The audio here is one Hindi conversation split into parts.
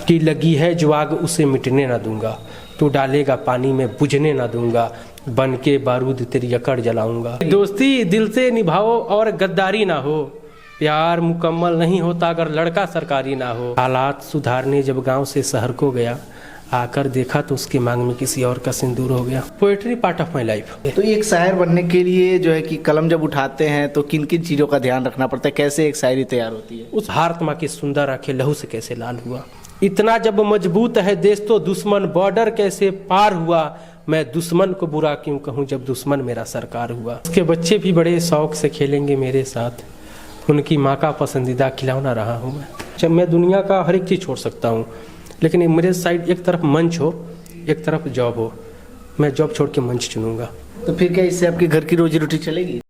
कि लगी है जो आग उसे मिटने ना दूंगा, तू डालेगा पानी में बुझने ना दूंगा, बन के बारूद तेरी अकड़ जलाऊंगा। दोस्ती दिल से निभाओ और गद्दारी ना हो, प्यार मुकम्मल नहीं होता अगर लड़का सरकारी ना हो। हालात सुधारने जब गांव से शहर को गया, आकर देखा तो उसकी मांग में किसी और का सिंदूर हो गया। Poetry part of my life. तो एक शायर बनने के लिए जो है कि कलम जब उठाते हैं तो किन किन चीज़ों का ध्यान रखना पड़ता है, कैसे एक शायरी तैयार होती है? उस भारतमा की सुंदर आंखें लहू से कैसे लाल हुआ, इतना जब मजबूत है देश तो दुश्मन बॉर्डर कैसे पार हुआ, मैं दुश्मन को बुरा क्यों कहूँ जब दुश्मन मेरा सरकार हुआ। उसके बच्चे भी बड़े शौक से खेलेंगे मेरे साथ, उनकी माँ का पसंदीदा खिलौना रहा हूँ मैं। जब मैं दुनिया का हर एक चीज़ छोड़ सकता हूँ, लेकिन मेरे साइड एक तरफ मंच हो एक तरफ जॉब हो, मैं जॉब छोड़ के मंच चुनूंगा। तो फिर क्या इससे आपके घर की रोजी रोटी चलेगी?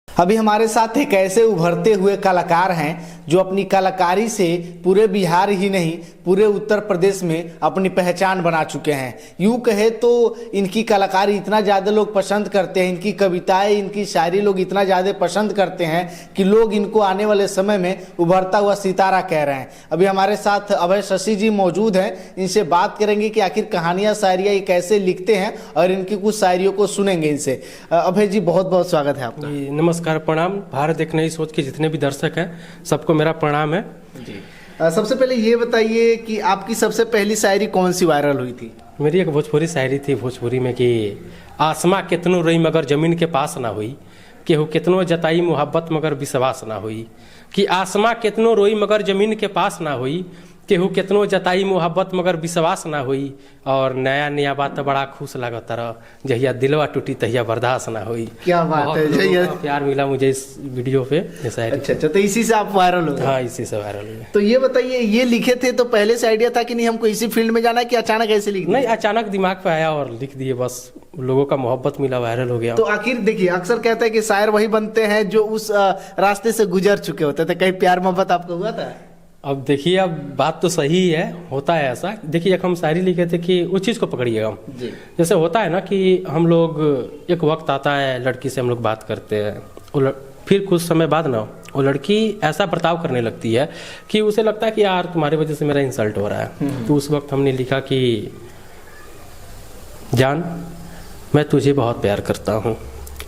अभी हमारे साथ एक ऐसे उभरते हुए कलाकार हैं जो अपनी कलाकारी से पूरे बिहार ही नहीं पूरे उत्तर प्रदेश में अपनी पहचान बना चुके हैं। यूँ कहे तो इनकी कलाकारी इतना ज़्यादा लोग पसंद करते हैं, इनकी कविताएं इनकी शायरी लोग इतना ज़्यादा पसंद करते हैं कि लोग इनको आने वाले समय में उभरता हुआ सितारा कह रहे हैं। अभी हमारे साथ अभय शशि जी मौजूद हैं, इनसे बात करेंगे कि आखिर कहानियाँ शायरियाँ ये कैसे लिखते हैं और इनकी कुछ शायरियों को सुनेंगे इनसे। अभय जी बहुत बहुत स्वागत है आपका। नमस्कार, प्रणाम। भारत एक नई सोच के जितने भी दर्शक हैं सबको मेरा प्रणाम है जी। सबसे पहले ये बताइए कि आपकी सबसे पहली शायरी कौन सी वायरल हुई थी? मेरी एक भोजपुरी शायरी थी भोजपुरी में कि आसमां कितनो रही मगर जमीन के पास ना हुई, केहू कितनो जताई मोहब्बत मगर विश्वास ना हुई, कि आसमां कितनो रोई मगर जमीन के पास ना हुई, केहू कितनो जताई मोहब्बत मगर विश्वास ना हुई, और नया नया बात बड़ा खुश लागत रहा, जहिया दिलवा टूटी तहिया बर्दाश्त ना हुई। क्या बात है, जहिया प्यार मिला मुझे इस वीडियो पे। अच्छा, तो इसी से आप वायरल हो? हाँ, इसी से वायरल हुए। तो ये बताइए, ये लिखे थे तो पहले से आइडिया था कि नहीं हमको इसी फील्ड में जाना है, कि अचानक ऐसे लिख दिया? नहीं, अचानक दिमाग पे आया और लिख दिए, बस लोगों का मोहब्बत मिला, वायरल हो गया। तो आखिर देखिए, अक्सर कहते हैं कि शायर वही बनते हैं जो उस रास्ते से गुजर चुके होते थे। कहीं प्यार मोहब्बत आपको हुआ था? अब देखिए, अब बात तो सही है, होता है ऐसा। देखिए, एक हम शायरी लिखे थे कि उस चीज़ को पकड़िएगा। जैसे होता है ना कि हम लोग, एक वक्त आता है लड़की से हम लोग बात करते हैं, फिर कुछ समय बाद ना वो लड़की ऐसा बर्ताव करने लगती है कि उसे लगता है कि यार तुम्हारी वजह से मेरा इंसल्ट हो रहा है। तो उस वक्त हमने लिखा कि जान, मैं तुझे बहुत प्यार करता हूँ,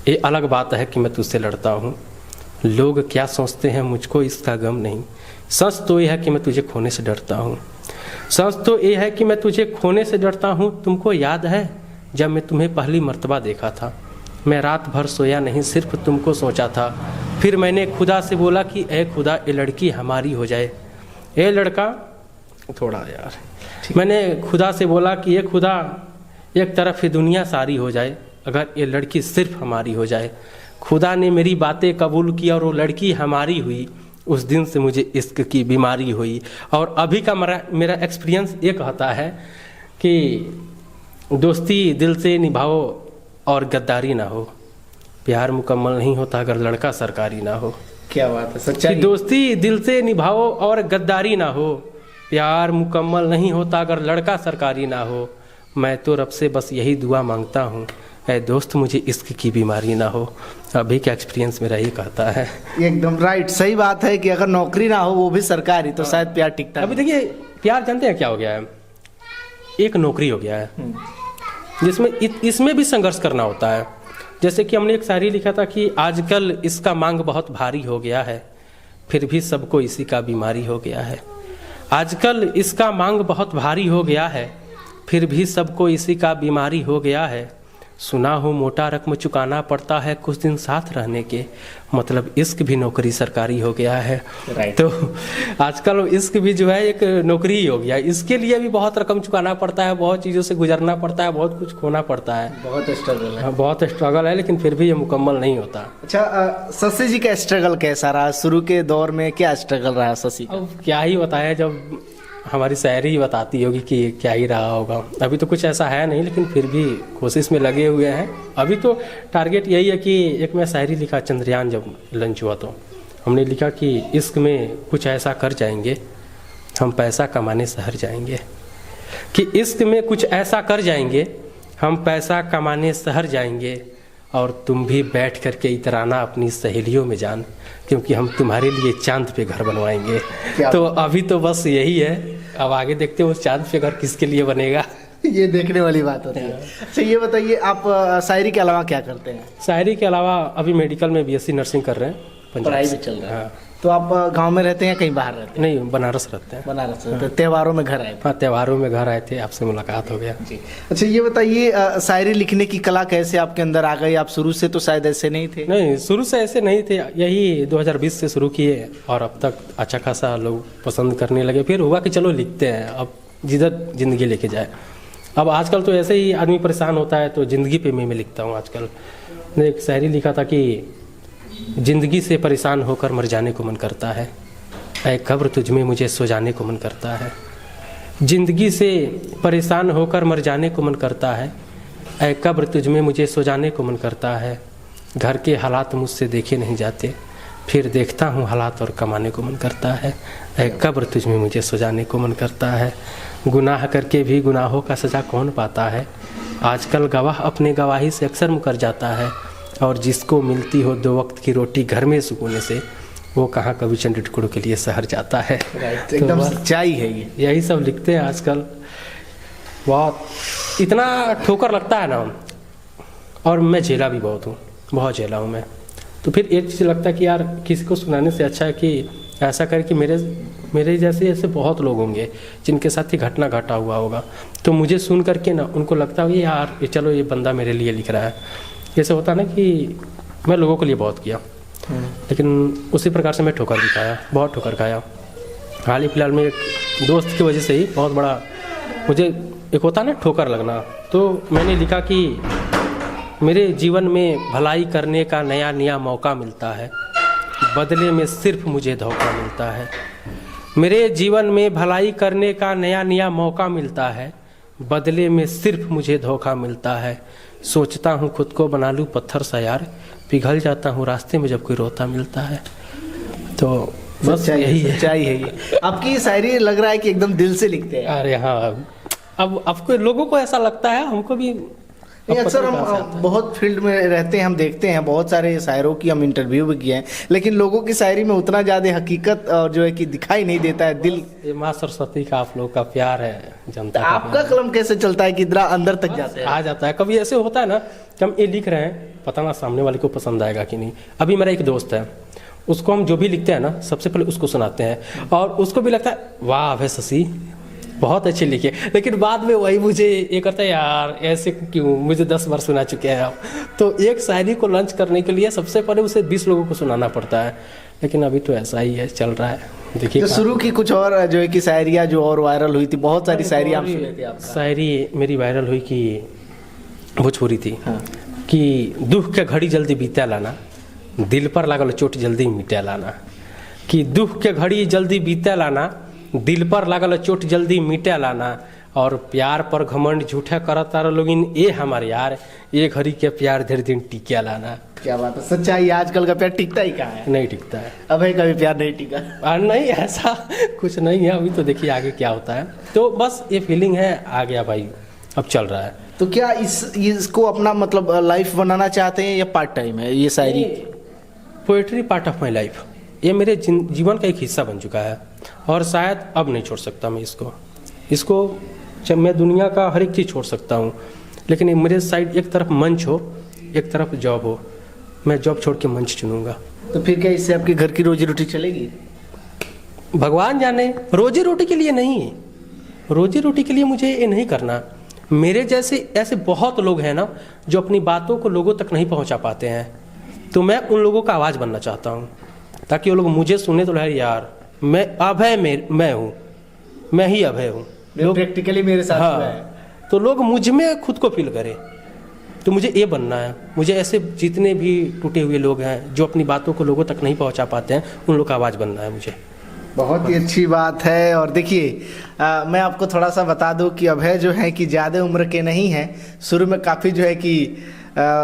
ये अलग बात है कि मैं तुझसे लड़ता हूँ, लोग क्या सोचते हैं मुझको इसका गम नहीं, सच तो ये है कि मैं तुझे खोने से डरता हूँ, सच तो ये है कि मैं तुझे खोने से डरता हूँ। तुमको याद है जब मैं तुम्हें पहली मर्तबा देखा था, मैं रात भर सोया नहीं सिर्फ तुमको सोचा था, फिर मैंने खुदा से बोला कि ए खुदा ये लड़की हमारी हो जाए, ए लड़का थोड़ा यार, मैंने खुदा से बोला कि ये खुदा एक तरफ ये दुनिया सारी हो जाए अगर ये लड़की सिर्फ हमारी हो जाए। खुदा ने मेरी बातें कबूल की और वो लड़की हमारी हुई, उस दिन से मुझे इश्क की बीमारी हुई। और अभी का मेरा एक्सपीरियंस ये कहता है कि दोस्ती दिल से निभाओ और गद्दारी ना हो, प्यार मुकम्मल नहीं होता अगर लड़का सरकारी ना हो। क्या बात है, सच्चाई। दोस्ती दिल से निभाओ और गद्दारी ना हो, प्यार मुकम्मल नहीं होता अगर लड़का सरकारी ना हो, मैं तो रब से बस यही दुआ मांगता हूँ, ऐ दोस्त मुझे इश्क की बीमारी ना हो। अभी का एक्सपीरियंस मेरा ये कहता है। एकदम राइट, सही बात है कि अगर नौकरी ना हो वो भी सरकारी तो शायद प्यार टिकता। अभी देखिए, प्यार जानते हैं क्या हो गया है, एक नौकरी हो गया है जिसमें इसमें भी संघर्ष करना होता है। जैसे कि हमने एक शायरी लिखा था कि आजकल इसका मांग बहुत भारी हो गया है, फिर भी सबको इसी का बीमारी हो गया है। आजकल इसका मांग बहुत भारी हो गया है, फिर भी सबको इसी का बीमारी हो गया है। सुना हो मोटा रकम चुकाना पड़ता है कुछ दिन साथ रहने के, मतलब इश्क भी नौकरी सरकारी हो गया है। तो आजकल इश्क भी जो है एक नौकरी ही हो गया है। इसके लिए भी बहुत रकम चुकाना पड़ता है, बहुत चीज़ों से गुजरना पड़ता है, बहुत कुछ खोना पड़ता है, बहुत स्ट्रगल है। बहुत स्ट्रगल है, लेकिन फिर भी ये मुकम्मल नहीं होता। अच्छा, शशि जी का स्ट्रगल कैसा रहा शुरू के दौर में, क्या स्ट्रगल रहा शशि? अब क्या ही बताया, जब हमारी शायरी ही बताती होगी कि क्या ही रहा होगा। अभी तो कुछ ऐसा है नहीं, लेकिन फिर भी कोशिश में लगे हुए हैं। अभी तो टारगेट यही है कि एक मैं शायरी लिखा, चंद्रयान जब लॉन्च हुआ तो हमने लिखा कि इश्क में कुछ ऐसा कर जाएंगे हम पैसा कमाने शहर जाएंगे, कि इश्क में कुछ ऐसा कर जाएंगे हम पैसा कमाने शहर जाएंगे, और तुम भी बैठ करके इतराना अपनी सहेलियों में जान, क्योंकि हम तुम्हारे लिए चांद पे घर बनवाएंगे। तो अभी तो बस यही है, अब आगे देखते हैं उस चांद पे घर किसके लिए बनेगा। ये देखने वाली बात होती है। अच्छा ये बताइए, आप शायरी के अलावा क्या करते हैं? शायरी के अलावा अभी मेडिकल में BSc नर्सिंग कर रहे हैं, पंजाब पढ़ाई से। भी चल रहा है। हाँ। तो आप गांव में रहते हैं या कहीं बाहर रहते नहीं, बनारस रहते हैं। हैं? बनारस रहते हैं। त्योहारों में घर आए थे? हाँ, त्योहारों में घर आए थे, आपसे मुलाकात हो गया। जी। अच्छा ये बताइए, शायरी लिखने की कला कैसे आपके अंदर आ गई? आप शुरू से तो शायद ऐसे नहीं थे। नहीं, शुरू से ऐसे नहीं थे, यही 2020 से शुरू किए और अब तक अच्छा खासा लोग पसंद करने लगे। फिर हुआ कि चलो लिखते हैं, अब जिधर ज़िंदगी लेके जाए। अब आजकल तो ऐसे ही आदमी परेशान होता है तो ज़िंदगी पे मैं लिखता हूँ। आजकल मैंने एक शायरी लिखा था कि ज़िंदगी से परेशान होकर मर जाने को मन करता है, ऐ कब्र तुझ में मुझे सो जाने को मन करता है। ज़िंदगी से परेशान होकर मर जाने को मन करता है, ऐ कब्र तुझ में मुझे सो जाने को मन करता है। घर के हालात मुझसे देखे नहीं जाते, फिर देखता हूँ हालात और कमाने को मन करता है। ऐ कब्र तुझ में मुझे सो जाने को मन करता है। गुनाह करके भी गुनाहों का सज़ा कौन पाता है, आजकल गवाह अपने गवाही से अक्सर मुकर जाता है। और जिसको मिलती हो 2 वक्त की रोटी घर में सुकून से, वो कहाँ कभी चंड टुकड़ों के लिए शहर जाता है। एकदम सच्चाई है ये। यही सब लिखते हैं आजकल। बहुत इतना ठोकर लगता है ना, और मैं झेला भी बहुत हूँ, बहुत झेला हूँ मैं। तो फिर एक चीज़ लगता है कि यार किसी को सुनाने से अच्छा है कि ऐसा करे कि मेरे जैसे ऐसे बहुत लोग होंगे जिनके साथ ही घटना घटा हुआ होगा, तो मुझे सुन करके ना उनको लगता है कि यार ये चलो ये बंदा मेरे लिए लिख रहा है। जैसे होता ना कि मैं लोगों के लिए बहुत किया, लेकिन उसी प्रकार से मैं ठोकर भी खाया, बहुत ठोकर खाया। हाल ही फिलहाल में एक दोस्त की वजह से ही बहुत बड़ा मुझे एक होता ना ठोकर लगना, तो मैंने लिखा कि मेरे जीवन में भलाई करने का नया नया मौका मिलता है, बदले में सिर्फ मुझे धोखा मिलता है। मेरे जीवन में भलाई करने का नया नया मौका मिलता है, बदले में सिर्फ मुझे धोखा मिलता है। सोचता हूँ खुद को बना लूँ पत्थर सा यार, पिघल जाता हूँ रास्ते में जब कोई रोता मिलता है। तो बस यही है, सच्चाई है ये। आपकी शायरी लग रहा है कि एकदम दिल से लिखते हैं। अरे हाँ, अब आपको लोगों को ऐसा लगता है, हमको भी। अक्सर हम बहुत फील्ड में रहते हैं, हम देखते हैं बहुत सारे शायरों की हम इंटरव्यू भी किए हैं, लेकिन लोगों की शायरी में उतना ज़्यादा हकीकत और जो है कि दिखाई नहीं देता है। दिल, ये माँ सरस्वती का आप लोग का प्यार है, जनता का। आपका कलम कैसे चलता है कि इतना अंदर तक जाता है? आ जाता है। कभी ऐसे होता है ना कि हम ये लिख रहे हैं, पता ना सामने वाले को पसंद आएगा कि नहीं। अभी मेरा एक दोस्त है, उसको हम जो भी लिखते हैं ना, सबसे पहले उसको सुनाते हैं और उसको भी लगता है वाह भाई शशि बहुत अच्छे लिखे, लेकिन बाद में वही मुझे ये करता है यार ऐसे क्यों, मुझे 10 बार सुना चुके हैं आप। तो एक शायरी को लॉन्च करने के लिए सबसे पहले उसे 20 लोगों को सुनाना पड़ता है, लेकिन अभी तो ऐसा ही है, चल रहा है। देखिए तो शुरू की कुछ और जो है कि शायरियाँ जो और वायरल हुई थी, बहुत सारी शायरी आप सुने थे। आप शायरी मेरी वायरल हुई कि भोजपुरी थी। हाँ। कि दुख के घड़ी जल्दी बीता लाना, दिल पर लागल चोट जल्दी मिटा लाना। कि दुख के घड़ी जल्दी बीता लाना, दिल पर लागल चोट जल्दी मिटा लाना। और प्यार पर घमंड झूठा करता लोगिन, ए हमारे यार ये घड़ी के प्यार धीरे दिन टिकिया लाना। क्या बात है, सच्चाई। आजकल का प्यार टिकता ही कहाँ है? नहीं टिकता है। अभी कभी प्यार नहीं टिका। नहीं, ऐसा कुछ नहीं है। अभी तो देखिए आगे क्या होता है। तो बस ये फीलिंग है, आ गया भाई, अब चल रहा है। तो क्या इसको अपना मतलब लाइफ बनाना चाहते हैं या पार्ट टाइम है ये शायरी? Poetry part of my life, ये मेरे जीवन का एक हिस्सा बन चुका है और शायद अब नहीं छोड़ सकता मैं इसको। जब मैं दुनिया का हर एक चीज़ छोड़ सकता हूँ, लेकिन मेरे साइड एक तरफ मंच हो, एक तरफ जॉब हो, मैं जॉब छोड़ के मंच चुनूंगा। तो फिर क्या इससे आपकी घर की रोजी रोटी चलेगी? भगवान जाने। रोजी रोटी के लिए नहीं, रोजी रोटी के लिए मुझे ये नहीं करना। मेरे जैसे ऐसे बहुत लोग हैं ना जो अपनी बातों को लोगों तक नहीं पहुंचा पाते हैं, तो मैं उन लोगों का आवाज़ बनना चाहता हूं, ताकि वो लोग मुझे सुने तो लगे यार मैं अभय मैं हूँ, मैं ही अभय हूँ। लोग प्रैक्टिकली मेरे साथ हुआ है। तो लोग मुझ में खुद को फील करें, तो मुझे ये बनना है। मुझे ऐसे जितने भी टूटे हुए लोग हैं जो अपनी बातों को लोगों तक नहीं पहुंचा पाते हैं, उन लोग का आवाज़ बनना है मुझे। बहुत ही अच्छी बात है। और देखिए मैं आपको थोड़ा सा बता दूं कि अभय जो है कि ज़्यादा उम्र के नहीं हैं। शुरू में काफ़ी जो है कि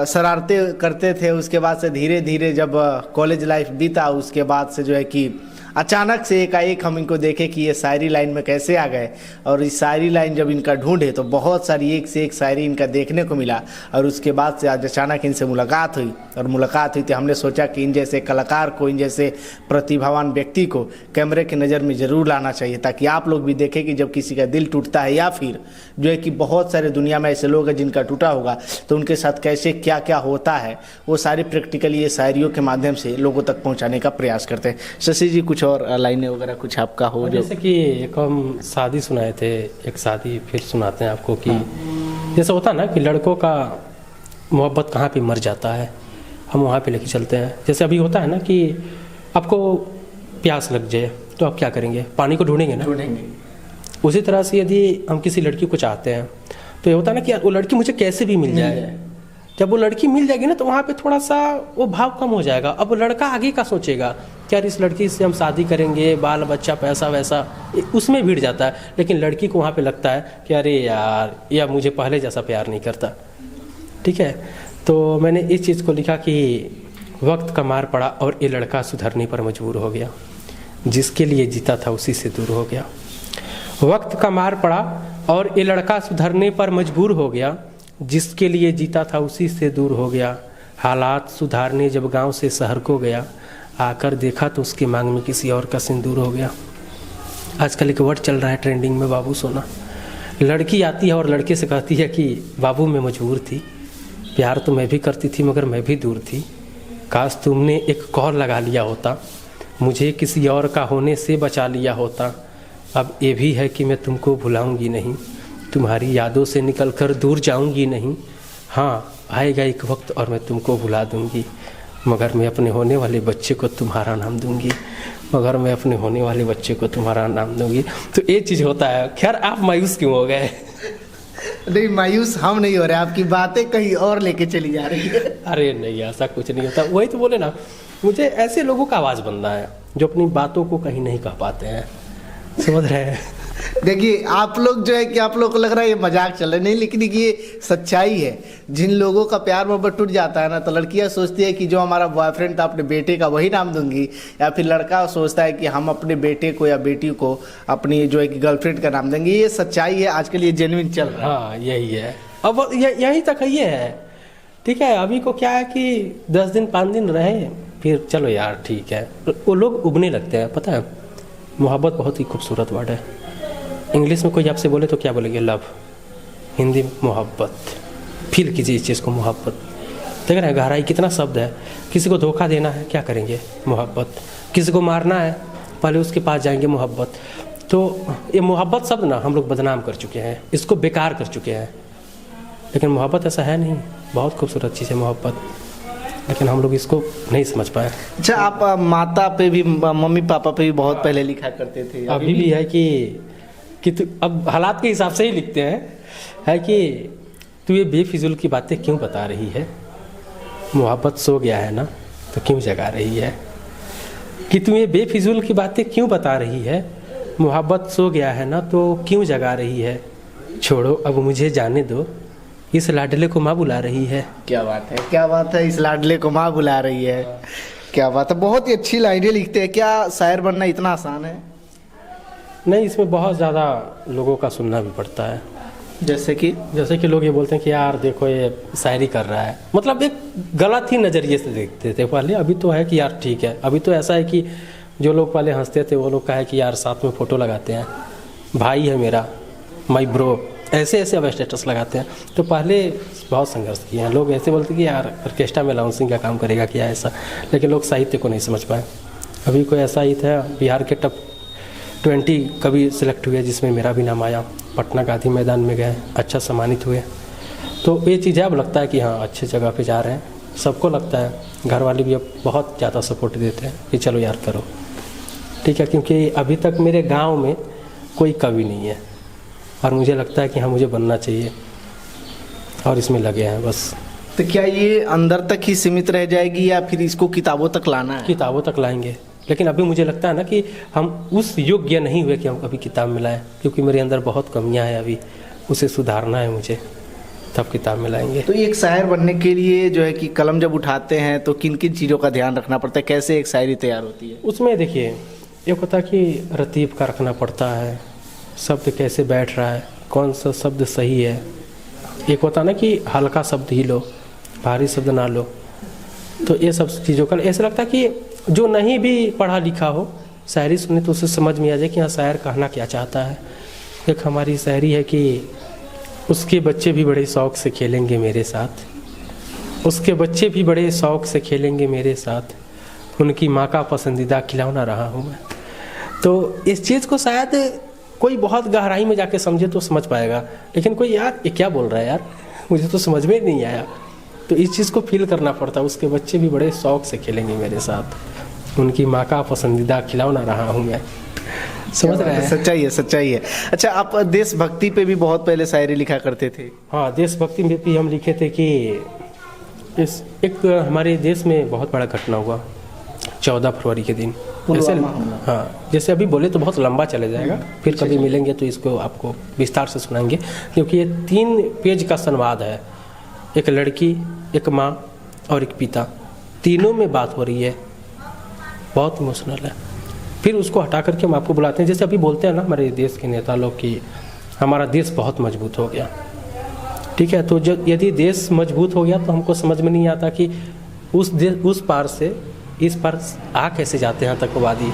शरारतें करते थे, उसके बाद से धीरे धीरे जब कॉलेज लाइफ बीता, उसके बाद से जो है कि अचानक से एकाएक हम इनको देखे कि ये शायरी लाइन में कैसे आ गए, और इस शायरी लाइन जब इनका ढूंढे तो बहुत सारी एक से एक शायरी इनका देखने को मिला, और उसके बाद से आज अचानक इनसे मुलाकात हुई, और मुलाकात हुई तो हमने सोचा कि इन जैसे कलाकार को, इन जैसे प्रतिभावान व्यक्ति को कैमरे की नज़र में ज़रूर लाना चाहिए, ताकि आप लोग भी देखें कि जब किसी का दिल टूटता है, या फिर जो है कि बहुत सारे दुनिया में ऐसे लोग हैं जिनका टूटा होगा, तो उनके साथ कैसे क्या क्या होता है, वो सारे प्रैक्टिकली ये शायरियों के माध्यम से लोगों तक पहुंचाने का प्रयास करते हैं। शशि जी, कुछ और लाइनें वगैरह कुछ आपका हो? जो जैसे कि एक हम शादी सुनाए थे, एक शादी फिर सुनाते हैं आपको कि जैसा होता है ना कि लड़कों का मोहब्बत कहाँ पे मर जाता है, हम वहाँ पे लेके चलते हैं। जैसे अभी होता है ना कि आपको प्यास लग जाए तो आप क्या करेंगे, पानी को ढूंढेंगे ना। उसी तरह से यदि हम किसी लड़की को चाहते हैं तो ये होता है ना कि यार वो लड़की मुझे कैसे भी मिल जाए। जब वो लड़की मिल जाएगी ना तो वहाँ पे थोड़ा सा वो भाव कम हो जाएगा। अब वो लड़का आगे का सोचेगा कि यार इस लड़की से हम शादी करेंगे, बाल बच्चा पैसा वैसा, उसमें भिड़ जाता है। लेकिन लड़की को वहाँ पे लगता है कि अरे यार या मुझे पहले जैसा प्यार नहीं करता। ठीक है, तो मैंने इस चीज़ को लिखा कि वक्त का मार पड़ा और ये लड़का सुधरने पर मजबूर हो गया, जिसके लिए जीता था उसी से दूर हो गया। वक्त का मार पड़ा और ये लड़का सुधरने पर मजबूर हो गया, जिसके लिए जीता था उसी से दूर हो गया। हालात सुधारने जब गांव से शहर को गया, आकर देखा तो उसकी मांग में किसी और का सिंदूर हो गया। आजकल एक वर्ड चल रहा है ट्रेंडिंग में, बाबू सोना। लड़की आती है और लड़के से कहती है कि बाबू मैं मजबूर थी, प्यार तो मैं भी करती थी मगर मैं भी दूर थी, काश तुमने एक कॉल लगा लिया होता, मुझे किसी और का होने से बचा लिया होता। अब ये भी है कि मैं तुमको भुलाऊंगी नहीं, तुम्हारी यादों से निकलकर दूर जाऊंगी नहीं। हाँ आएगा एक वक्त और मैं तुमको भुला दूंगी, मगर मैं अपने होने वाले बच्चे को तुम्हारा नाम दूंगी, मगर मैं अपने होने वाले बच्चे को तुम्हारा नाम दूंगी। तो ये चीज़ होता है। खैर आप मायूस क्यों हो गए? नहीं, मायूस हम नहीं हो रहे, आपकी बातें कहीं और लेके चली जा रही है। अरे नहीं, ऐसा कुछ नहीं होता। वही तो बोले ना, मुझे ऐसे लोगों का आवाज़ बनना है जो अपनी बातों को कहीं नहीं कह पाते हैं, समझ रहे हैं? देखिए आप लोग जो है कि आप लोगों को लग रहा है ये मजाक चल रहा है, नहीं, लेकिन ये सच्चाई है। जिन लोगों का प्यार मोहब्बत टूट जाता है ना, तो लड़कियां सोचती है कि जो हमारा बॉयफ्रेंड था अपने बेटे का वही नाम दूंगी, या फिर लड़का सोचता है कि हम अपने बेटे को या बेटी को अपनी जो है कि गर्लफ्रेंड का नाम देंगे। ये सच्चाई है, आजकल ये जेन्युइन चल रहा है। हाँ यही है, अब यही तक ये है। ठीक है, अभी को क्या है कि 10 दिन 5 दिन रहे फिर चलो यार ठीक है, वो लोग उबने लगते हैं। पता है, मोहब्बत बहुत ही खूबसूरत वर्ड है। इंग्लिश में कोई आपसे बोले तो क्या बोलेंगे? लव। हिंदी में मोहब्बत। फील कीजिए इस चीज़ को, मोहब्बत। देख रहे हैं गहराई कितना शब्द है। किसी को धोखा देना है, क्या करेंगे? मोहब्बत। किसी को मारना है, पहले उसके पास जाएंगे, मोहब्बत। तो ये मोहब्बत शब्द ना हम लोग बदनाम कर चुके हैं, इसको बेकार कर चुके हैं। लेकिन मोहब्बत ऐसा है नहीं, बहुत खूबसूरत चीज़ है मोहब्बत, लेकिन हम लोग इसको नहीं समझ पाए। अच्छा, आप माता पे भी, मम्मी पापा पे भी बहुत पहले लिखा करते थे? अभी भी है कि अब हालात के हिसाब से ही लिखते हैं, है कि तू ये बेफिजूल की बातें क्यों बता रही है, मोहब्बत सो गया है ना तो क्यों जगा रही है, कि तू ये बेफिजूल की बातें क्यों बता रही है, मोहब्बत सो गया है ना तो क्यों जगा रही है, छोड़ो अब मुझे जाने दो, इस लाडले को माँ बुला रही है। क्या बात है, क्या बात है, इस लाडले को माँ बुला रही है, क्या बात है। बहुत ही अच्छी लाइनें लिखते हैं। क्या शायर बनना इतना आसान है? नहीं, इसमें बहुत ज़्यादा लोगों का सुनना भी पड़ता है। जैसे कि लोग ये बोलते हैं कि यार देखो ये शायरी कर रहा है, मतलब एक गलत ही नज़रिए से देखते थे पहले। अभी तो है कि यार ठीक है, अभी तो ऐसा है कि जो लोग पहले हंसते थे वो लोग कहे कि यार साथ में फ़ोटो लगाते हैं, भाई है मेरा, माई ब्रो, ऐसे ऐसे अब स्टेटस लगाते हैं। तो पहले बहुत संघर्ष किए हैं। लोग ऐसे बोलते कि यार ऑर्केस्ट्रा में अनाउंसिंग का काम करेगा क्या ऐसा, लेकिन लोग साहित्य को नहीं समझ पाए। अभी कोई ऐसा ही था, बिहार के टॉप 20 कभी सिलेक्ट हुए जिसमें मेरा भी नाम आया, पटना गांधी मैदान में गए, अच्छा सम्मानित हुए। तो ये चीज़ें अब लगता है कि हाँ अच्छी जगह पे जा रहे हैं, सबको लगता है। घर वाले भी अब बहुत ज़्यादा सपोर्ट देते हैं कि चलो यार करो, ठीक है। क्योंकि अभी तक मेरे गांव में कोई कवि नहीं है और मुझे लगता है कि हाँ मुझे बनना चाहिए और इसमें लगे हैं बस। तो क्या ये अंदर तक ही सीमित रह जाएगी या फिर इसको किताबों तक लाना है? किताबों तक लाएंगे, लेकिन अभी मुझे लगता है ना कि हम उस योग्य नहीं हुए कि हम कभी किताब में लाएं, क्योंकि मेरे अंदर बहुत कमियां हैं, अभी उसे सुधारना है मुझे, तब किताब में लाएंगे। तो एक शायर बनने के लिए जो है कि कलम जब उठाते हैं तो किन किन चीज़ों का ध्यान रखना पड़ता है, कैसे एक शायरी तैयार होती है? उसमें देखिए एक होता है कि रतीब का रखना पड़ता है, शब्द कैसे बैठ रहा है, कौन सा शब्द सही है। एक होता है ना कि हल्का शब्द ही लो, भारी शब्द ना लो। तो ये सब चीज़ों का ऐसा लगता है कि जो नहीं भी पढ़ा लिखा हो, शायरी सुने तो उसे समझ में आ जाए कि हाँ शायर कहना क्या चाहता है। एक हमारी शायरी है कि उसके बच्चे भी बड़े शौक़ से खेलेंगे मेरे साथ, उसके बच्चे भी बड़े शौक़ से खेलेंगे मेरे साथ, उनकी माँ का पसंदीदा खिलौना रहा हूँ मैं। तो इस चीज़ को शायद कोई बहुत गहराई में जाके समझे तो समझ पाएगा, लेकिन कोई यार ये क्या बोल रहा है यार, मुझे तो समझ में नहीं आया। तो इस चीज़ को फील करना पड़ता है। उसके बच्चे भी बड़े शौक़ से खेलेंगे मेरे साथ, उनकी माँ का पसंदीदा खिलौना रहा हूँ मैं। समझ रहे हैं? सच्चाई है, सच्चाई है। अच्छा, आप देशभक्ति पे भी बहुत पहले शायरी लिखा करते थे। हाँ, देशभक्ति में भी हम लिखे थे कि इस एक हमारे देश में बहुत बड़ा घटना हुआ 14 फरवरी के दिन। जैसे हाँ, जैसे अभी बोले तो बहुत लंबा चला जाएगा, फिर कभी मिलेंगे तो इसको आपको विस्तार से सुनाएंगे, क्योंकि ये 3 पेज का संवाद है। एक लड़की, एक माँ और एक पिता, तीनों में बात हो रही है, बहुत इमोशनल है। फिर उसको हटा करके हम आपको बुलाते हैं, जैसे अभी बोलते हैं ना हमारे देश के नेता लोग कि हमारा देश बहुत मजबूत हो गया। ठीक है, तो जब यदि देश मजबूत हो गया तो हमको समझ में नहीं आता कि उस पार से इस पार आ कैसे जाते हैं आतंकवादी,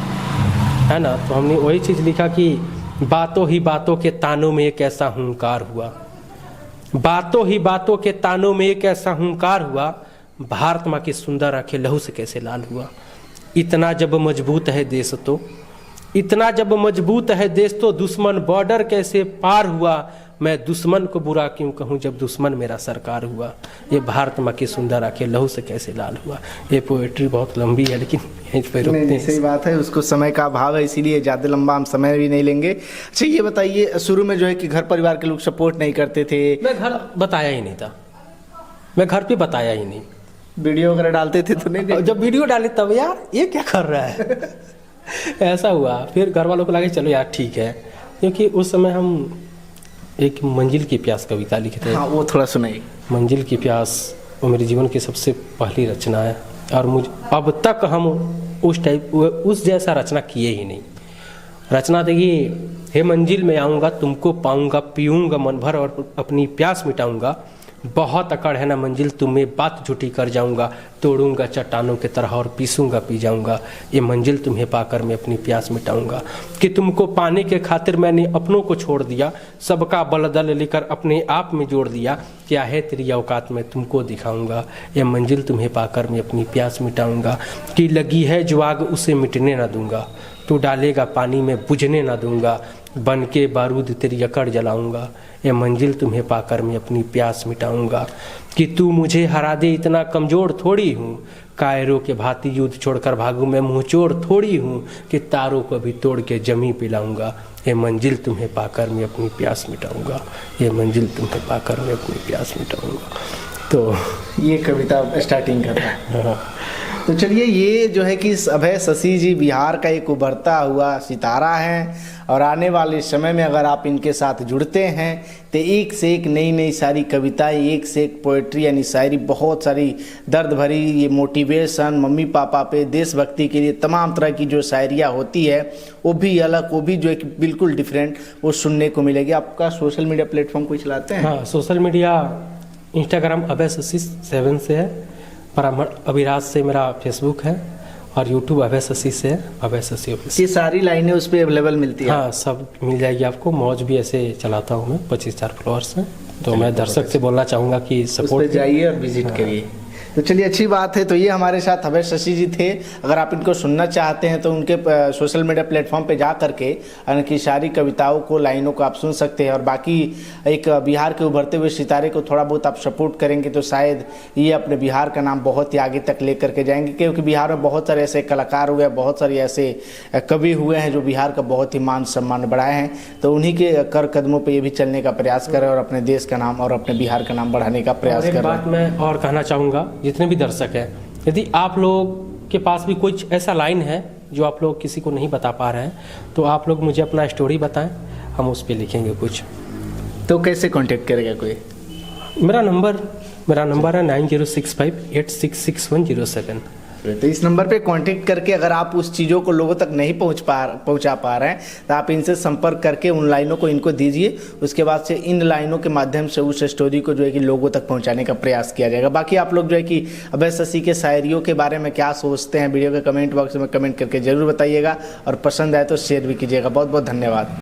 है ना। तो हमने वही चीज़ लिखा कि बातों ही बातों के तानों में एक ऐसा हुंकार हुआ, बातों ही बातों के तानों में एक ऐसा हुंकार हुआ, भारत माँ की सुंदर आंखें लहू से कैसे लाल हुआ। इतना जब मजबूत है देश तो, इतना जब मजबूत है देश तो, दुश्मन बॉर्डर कैसे पार हुआ। मैं दुश्मन को बुरा क्यों कहूँ जब दुश्मन मेरा सरकार हुआ। ये भारत माँ की सुंदर आंखें लहू से कैसे लाल हुआ। ये पोएट्री बहुत लंबी है, लेकिन यहीं पे रुकते हैं। सही बात है, उसको समय का अभाव है, इसीलिए ज़्यादा लंबा हम समय भी नहीं लेंगे। अच्छा, ये बताइए, शुरू में जो है कि घर परिवार के लोग सपोर्ट नहीं करते थे। मैं घर बताया ही नहीं था, मैं घर पे बताया ही नहीं। वीडियो वगैरह डालते थे तो नहीं? जब वीडियो डाली तब यार ये क्या कर रहा है ऐसा हुआ। फिर घर वालों को लगे चलो यार ठीक है, क्योंकि उस समय हम एक मंजिल की प्यास कविता लिखे थे। हाँ, वो थोड़ा सुनाइए। मंजिल की प्यास वो मेरे जीवन की सबसे पहली रचना है, और मुझ अब तक हम उस जैसा रचना किए ही नहीं। रचना देखिए, हे मंजिल में आऊँगा, तुमको पाऊँगा, पीऊँगा मन भर और अपनी प्यास मिटाऊँगा। बहुत अकड़ है ना मंजिल, तुम्हें बात झूठी कर जाऊंगा, तोड़ूंगा चट्टानों की तरह और पीसूंगा पी जाऊंगा। ये मंजिल तुम्हें पाकर मैं अपनी प्यास मिटाऊंगा। कि तुमको पाने के खातिर मैंने अपनों को छोड़ दिया, सबका बलदल लेकर अपने आप में जोड़ दिया। क्या है तेरी औकात में तुमको दिखाऊंगा, ये मंजिल तुम्हें पाकर मैं अपनी प्यास मिटाऊंगा। कि लगी है जो आग उसे मिटने ना दूंगा, तू डालेगा पानी में बुझने ना दूंगा। बन के बारूद तेरी अकड़ जलाऊंगा, ये मंजिल तुम्हें पाकर मैं अपनी प्यास मिटाऊंगा। कि तू मुझे हरा दे इतना कमज़ोर थोड़ी हूँ, कायरों के भांति युद्ध छोड़कर भागूं मैं मुँह चोर थोड़ी हूँ। कि तारों को भी तोड़ के जमी पिलाऊंगा, ये मंजिल तुम्हें पाकर मैं अपनी प्यास मिटाऊंगा। ये मंजिल तुम्हें पाकर मैं अपनी प्यास मिटाऊंगा। तो ये कविता स्टार्टिंग करता है। तो चलिए, ये जो है कि अभय शशि जी बिहार का एक उभरता हुआ सितारा है, और आने वाले समय में अगर आप इनके साथ जुड़ते हैं तो एक से एक नई नई सारी कविताएं, एक से एक पोएट्री यानी शायरी, बहुत सारी दर्द भरी, ये मोटिवेशन, मम्मी पापा पे, देशभक्ति के लिए तमाम तरह की जो शायरियाँ होती है वो भी अलग, वो भी जो है कि बिल्कुल डिफरेंट वो सुनने को मिलेगी। आपका सोशल मीडिया प्लेटफॉर्म कोई चलाते हैं? हाँ, सोशल मीडिया इंस्टाग्राम अभय शशि 7 से है, ब्राह्मण अभिराज से मेरा फेसबुक है, और यूट्यूब अभय शशि से है, अभय शशि ऑफिशियल। ये सारी लाइनें उस पर अवेलेबल मिलती है? हाँ, सब मिल जाएगी आपको। मौज भी ऐसे चलाता हूँ मैं, 25,000 फॉलोअर्स हैं। तो मैं दर्शक से बोलना चाहूँगा कि सपोर्ट जाइए और विजिट करिए। तो चलिए, अच्छी बात है। तो ये हमारे साथ अभय शशि जी थे। अगर आप इनको सुनना चाहते हैं तो उनके सोशल मीडिया प्लेटफॉर्म पे जा करके उनकी सारी कविताओं को, लाइनों को आप सुन सकते हैं। और बाकी एक बिहार के उभरते हुए सितारे को थोड़ा बहुत आप सपोर्ट करेंगे तो शायद ये अपने बिहार का नाम बहुत ही आगे तक ले करके जाएंगे, क्योंकि बिहार में बहुत सारे ऐसे कलाकार हुए, बहुत सारे ऐसे कवि हुए हैं जो बिहार का बहुत ही मान सम्मान बढ़ाए हैं। तो उन्हीं के कर कदमों पर ये भी चलने का प्रयास करें और अपने देश का नाम और अपने बिहार का नाम बढ़ाने का प्रयास करें। एक बात मैं और कहना चाहूँगा, जितने भी दर्शक हैं, यदि आप लोग के पास भी कुछ ऐसा लाइन है जो आप लोग किसी को नहीं बता पा रहे हैं, तो आप लोग मुझे अपना स्टोरी बताएं, हम उस पर लिखेंगे कुछ। तो कैसे कांटेक्ट करेगा कोई? मेरा नंबर है 9065866107। तो इस नंबर पे कांटेक्ट करके अगर आप उस चीज़ों को लोगों तक नहीं पहुंचा पा रहे हैं तो आप इनसे संपर्क करके उन लाइनों को इनको दीजिए। उसके बाद से इन लाइनों के माध्यम से उस स्टोरी को जो है कि लोगों तक पहुंचाने का प्रयास किया जाएगा। बाकी आप लोग जो है कि अभय शशि के शायरियों के बारे में क्या सोचते हैं वीडियो के कमेंट बॉक्स में कमेंट करके जरूर बताइएगा और पसंद आए तो शेयर भी कीजिएगा। बहुत बहुत धन्यवाद।